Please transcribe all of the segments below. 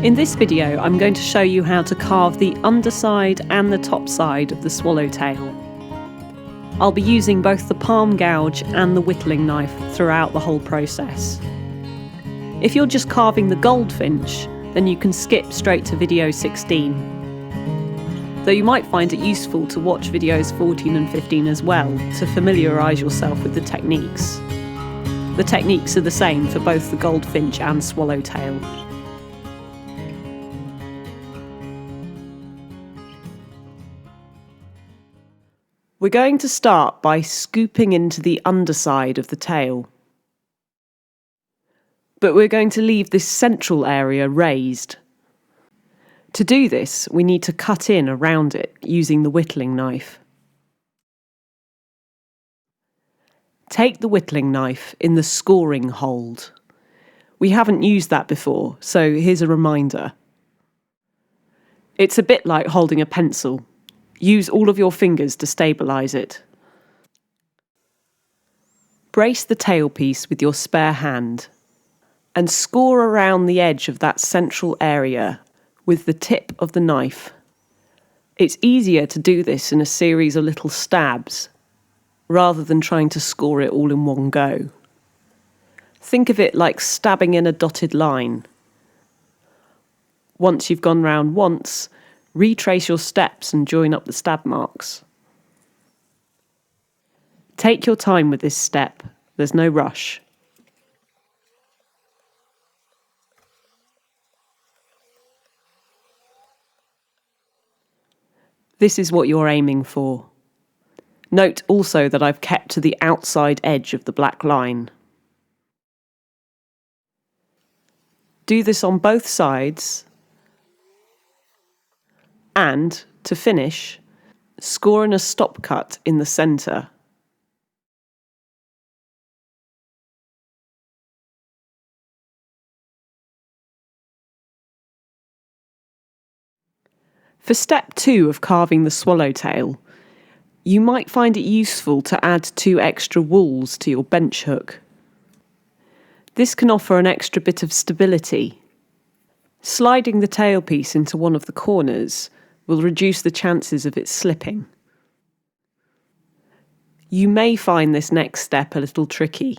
In this video, I'm going to show you how to carve the underside and the top side of the swallowtail. I'll be using both the palm gouge and the whittling knife throughout the whole process. If you're just carving the goldfinch, then you can skip straight to video 16. Though you might find it useful to watch videos 14 and 15 as well to familiarise yourself with the techniques. The techniques are the same for both the goldfinch and swallowtail. We're going to start by scooping into the underside of the tail. But we're going to leave this central area raised. To do this, we need to cut in around it using the whittling knife. Take the whittling knife in the scoring hold. We haven't used that before, so here's a reminder. It's a bit like holding a pencil. Use all of your fingers to stabilise it. Brace the tailpiece with your spare hand and score around the edge of that central area with the tip of the knife. It's easier to do this in a series of little stabs rather than trying to score it all in one go. Think of it like stabbing in a dotted line. Once you've gone round once, retrace your steps and join up the stab marks. Take your time with this step, there's no rush. This is what you're aiming for. Note also that I've kept to the outside edge of the black line. Do this on both sides. And, to finish, score in a stop cut in the centre. For step 2 of carving the swallowtail, you might find it useful to add 2 extra wools to your bench hook. This can offer an extra bit of stability. Sliding the tailpiece into one of the corners will reduce the chances of it slipping. You may find this next step a little tricky,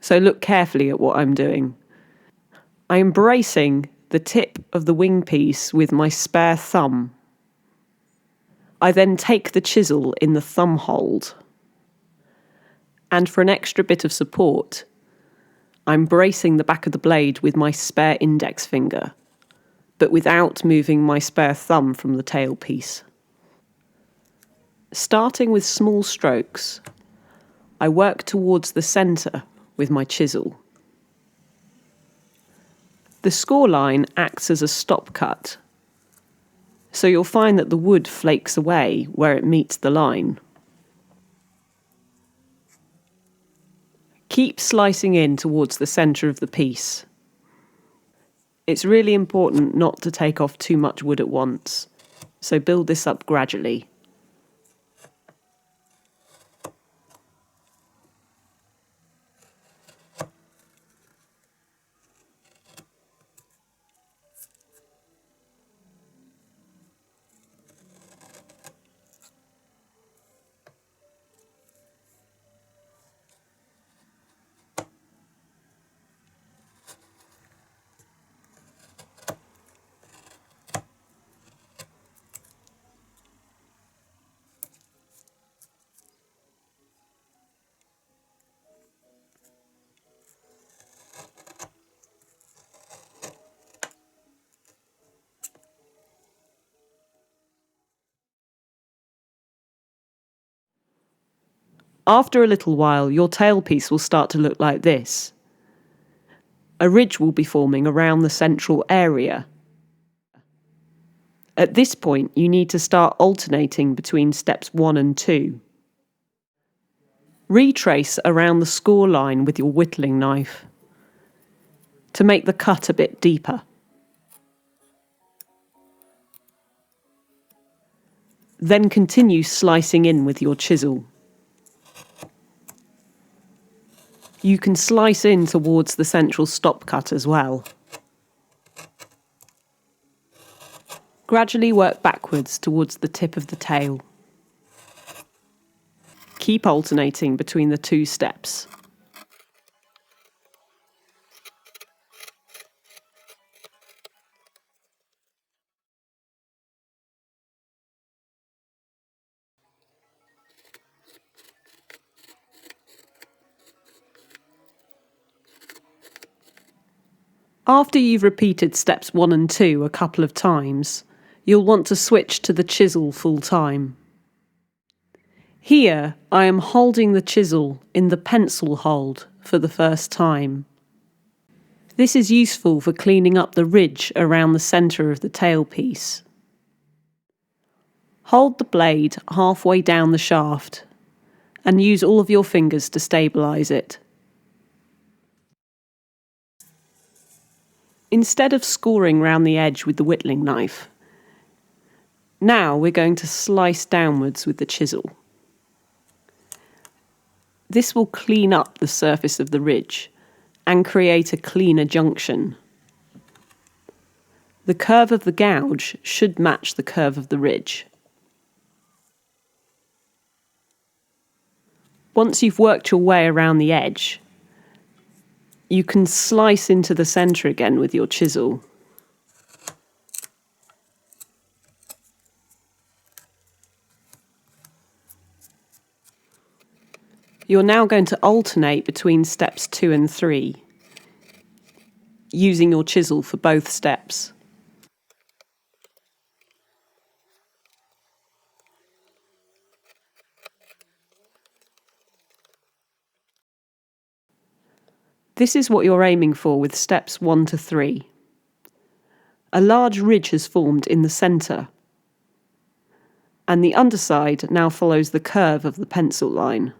so look carefully at what I'm doing. I am bracing the tip of the wing piece with my spare thumb. I then take the chisel in the thumb hold. And for an extra bit of support, I'm bracing the back of the blade with my spare index finger, but without moving my spare thumb from the tailpiece. Starting with small strokes, I work towards the centre with my chisel. The score line acts as a stop cut, so you'll find that the wood flakes away where it meets the line. Keep slicing in towards the centre of the piece. It's really important not to take off too much wood at once, so build this up gradually. After a little while, your tailpiece will start to look like this. A ridge will be forming around the central area. At this point, you need to start alternating between steps 1 and 2. Retrace around the score line with your whittling knife to make the cut a bit deeper. Then continue slicing in with your chisel. You can slice in towards the central stop cut as well. Gradually work backwards towards the tip of the tail. Keep alternating between the two steps. After you've repeated steps 1 and 2 a couple of times, you'll want to switch to the chisel full time. Here, I am holding the chisel in the pencil hold for the first time. This is useful for cleaning up the ridge around the centre of the tailpiece. Hold the blade halfway down the shaft and use all of your fingers to stabilise it. Instead of scoring round the edge with the whittling knife, now we're going to slice downwards with the chisel. This will clean up the surface of the ridge and create a cleaner junction. The curve of the gouge should match the curve of the ridge. Once you've worked your way around the edge, you can slice into the centre again with your chisel. You're now going to alternate between steps 2 and 3, using your chisel for both steps. This is what you're aiming for with steps 1 to 3. A large ridge has formed in the centre, and the underside now follows the curve of the pencil line.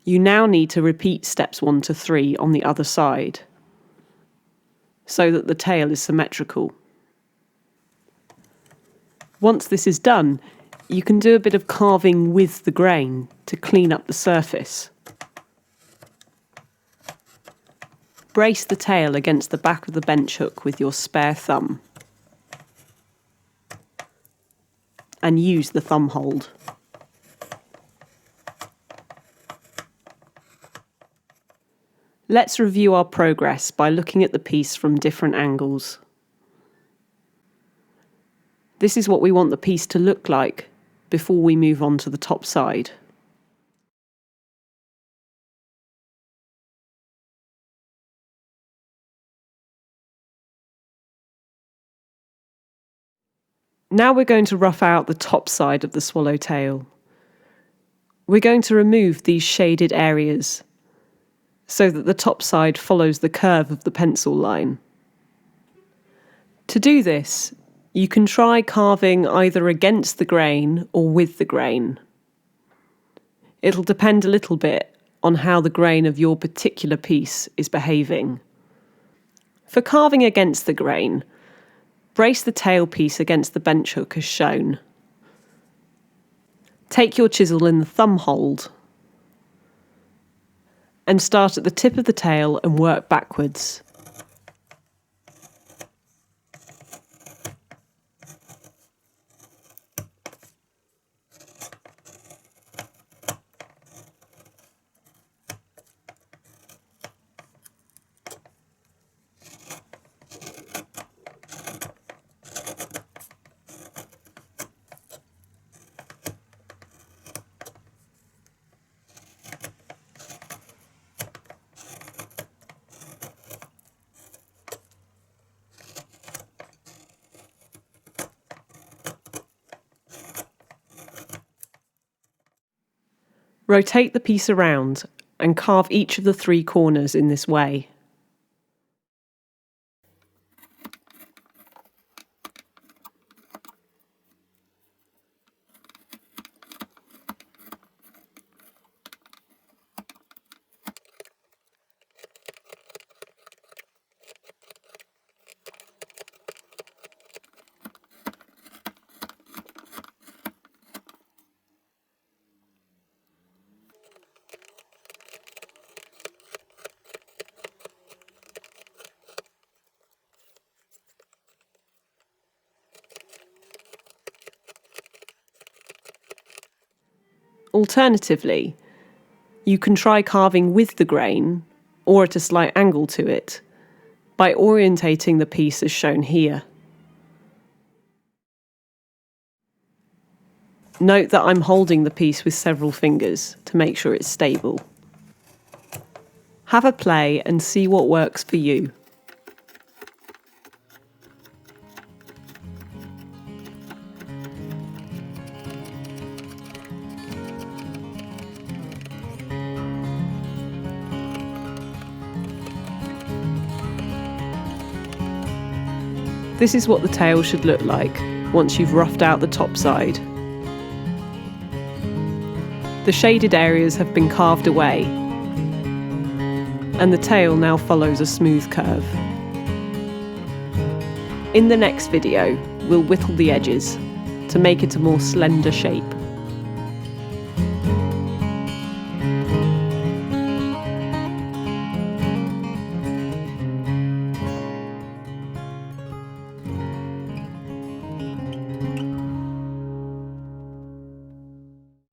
You now need to repeat steps 1 to 3 on the other side, so that the tail is symmetrical. Once this is done, you can do a bit of carving with the grain to clean up the surface. Brace the tail against the back of the bench hook with your spare thumb and use the thumb hold. Let's review our progress by looking at the piece from different angles. This is what we want the piece to look like before we move on to the top side. Now we're going to rough out the top side of the swallowtail. We're going to remove these shaded areas so that the top side follows the curve of the pencil line. To do this, you can try carving either against the grain or with the grain. It'll depend a little bit on how the grain of your particular piece is behaving. For carving against the grain, brace the tailpiece against the bench hook as shown. Take your chisel in the thumb hold and start at the tip of the tail and work backwards. Rotate the piece around and carve each of the 3 corners in this way. Alternatively, you can try carving with the grain or at a slight angle to it by orientating the piece as shown here. Note that I'm holding the piece with several fingers to make sure it's stable. Have a play and see what works for you. This is what the tail should look like once you've roughed out the top side. The shaded areas have been carved away, and the tail now follows a smooth curve. In the next video, we'll whittle the edges to make it a more slender shape.